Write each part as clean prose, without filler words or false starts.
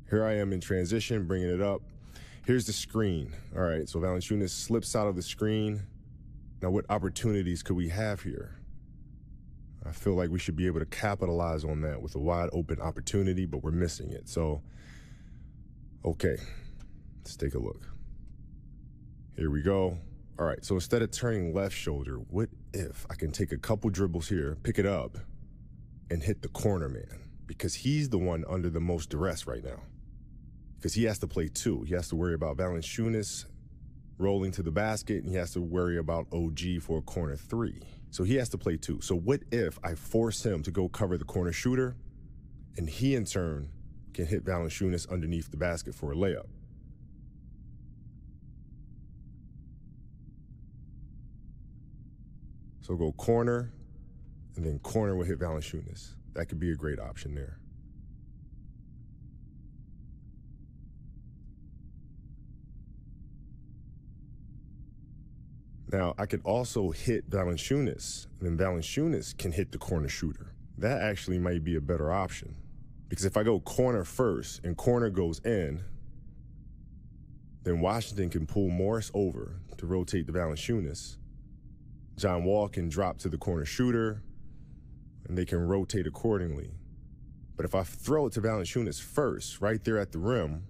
Here I am in transition, bringing it up. Here's the screen. All right, so Valanciunas slips out of the screen. Now, what opportunities could we have here? I feel like we should be able to capitalize on that with a wide open opportunity, but we're missing it. So, okay, let's take a look. Here we go. All right, so instead of turning left shoulder, what if I can take a couple dribbles here, pick it up, and hit the corner man? Because he's the one under the most duress right now. Because he has to play two. He has to worry about Valanciunas rolling to the basket, and he has to worry about OG for a corner three. So he has to play two. So what if I force him to go cover the corner shooter, and he in turn can hit Valanciunas underneath the basket for a layup? So go corner, and then corner will hit Valanciunas. That could be a great option there. Now, I could also hit Valanciunas, and then Valanciunas can hit the corner shooter. That actually might be a better option. Because if I go corner first and corner goes in, then Washington can pull Morris over to rotate the Valanciunas. John Wall can drop to the corner shooter, and they can rotate accordingly. But if I throw it to Valanciunas first, right there at the rim,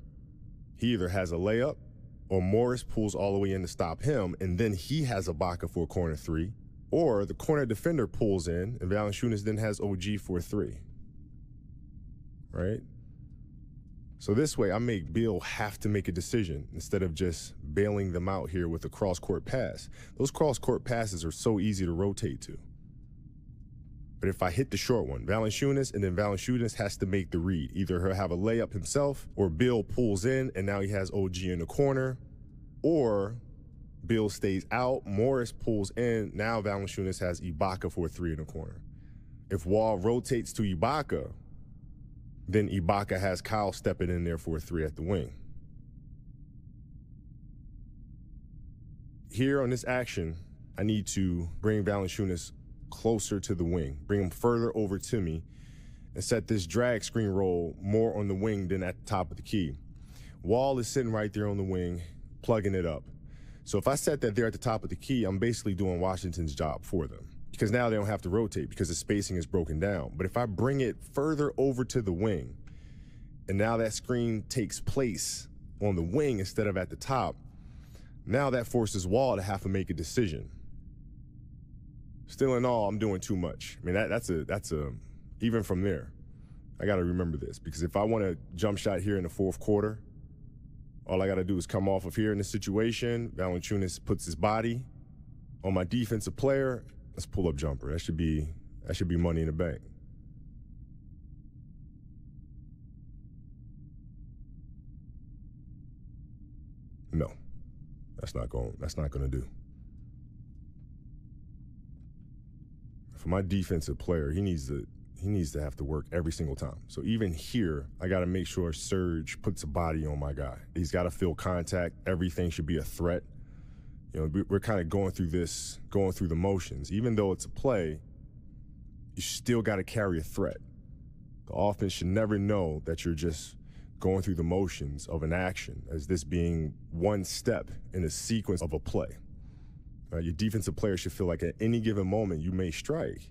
he either has a layup or Morris pulls all the way in to stop him, and then he has Ibaka for a corner three, or the corner defender pulls in, and Valanciunas then has OG for a three, right? So this way, I make Beal have to make a decision instead of just bailing them out here with a cross-court pass. Those cross-court passes are so easy to rotate to. But if I hit the short one, Valanciunas, and then Valanciunas has to make the read. Either he'll have a layup himself, or Beal pulls in, and now he has OG in the corner, or Beal stays out, Morris pulls in, now Valanciunas has Ibaka for a three in the corner. If Wall rotates to Ibaka, then Ibaka has Kyle stepping in there for a three at the wing. Here on this action, I need to bring Valanciunas closer to the wing, bring him further over to me, and set this drag screen roll more on the wing than at the top of the key. Wall is sitting right there on the wing, plugging it up. So if I set that there at the top of the key, I'm basically doing Washington's job for them, because now they don't have to rotate because the spacing is broken down. But if I bring it further over to the wing, and now that screen takes place on the wing instead of at the top, now that forces Wall to have to make a decision. Still in all, I'm doing too much. I mean, that's a, even from there, I got to remember this, because if I want a jump shot here in the fourth quarter, all I got to do is come off of here in this situation. Valanciunas puts his body on my defensive player. Let's pull up jumper. That should be money in the bank. No, that's not going to do. For my defensive player, he needs to have to work every single time. So even here, I got to make sure Serge puts a body on my guy. He's got to feel contact. Everything should be a threat. You know, we're kind of going through the motions. Even though it's a play, you still got to carry a threat. The offense should never know that you're just going through the motions of an action as this being one step in a sequence of a play. Your defensive player should feel like at any given moment you may strike.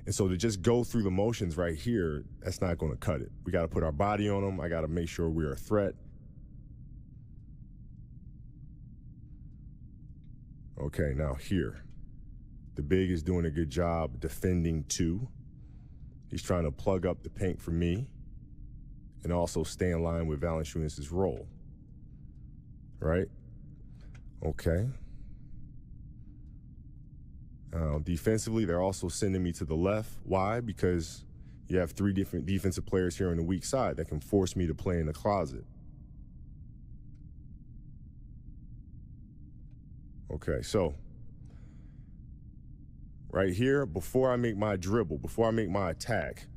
And so to just go through the motions right here, that's not going to cut it. We got to put our body on them. I got to make sure we're a threat. Okay, now here. The big is doing a good job defending two. He's trying to plug up the paint for me and also stay in line with Valanciunas' role. Right? Okay. Defensively, they're also sending me to the left. Why? Because you have three different defensive players here on the weak side that can force me to play in the closet. Okay, so right here, before I make my dribble, before I make my attack,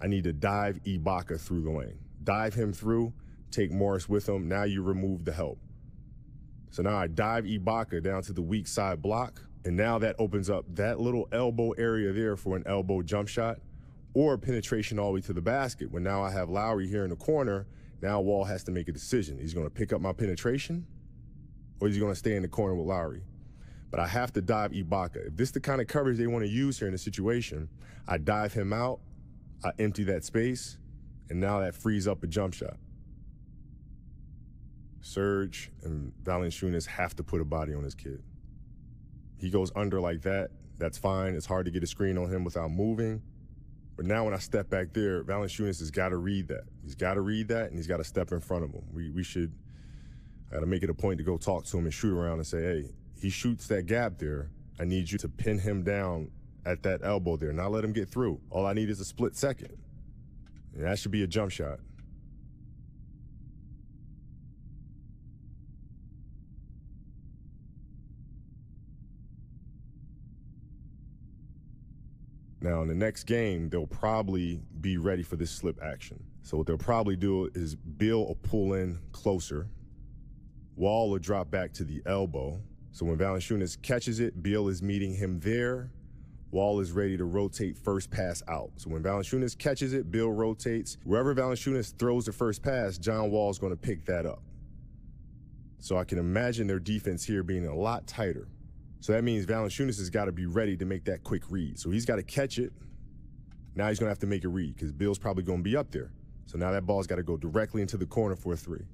I need to dive Ibaka through the lane. Dive him through, take Morris with him. Now you remove the help. So now I dive Ibaka down to the weak side block, and now that opens up that little elbow area there for an elbow jump shot or penetration all the way to the basket. When now I have Lowry here in the corner, Now Wall has to make a decision. He's going to pick up my penetration, or he's going to stay in the corner with Lowry. But I have to dive Ibaka. If this is the kind of coverage they want to use here in the situation, I dive him out, I empty that space, and now that frees up a jump shot. Serge and Valanciunas have to put a body on this kid. He goes under like that, that's fine. It's hard to get a screen on him without moving. But now when I step back there, Valanciunas has got to read that. He's got to read that, and he's got to step in front of him. I got to make it a point to go talk to him and shoot around and say, hey, he shoots that gap there. I need you to pin him down at that elbow there, not let him get through. All I need is a split second. And that should be a jump shot. Now, in the next game, they'll probably be ready for this slip action. So what they'll probably do is Beal will pull in closer. Wall will drop back to the elbow. So when Valanciunas catches it, Beal is meeting him there. Wall is ready to rotate first pass out. So when Valanciunas catches it, Beal rotates. Wherever Valanciunas throws the first pass, John Wall's going to pick that up. So I can imagine their defense here being a lot tighter. So that means Valanciunas has got to be ready to make that quick read. So he's got to catch it. Now he's going to have to make a read because Beal's probably going to be up there. So now that ball's got to go directly into the corner for a three.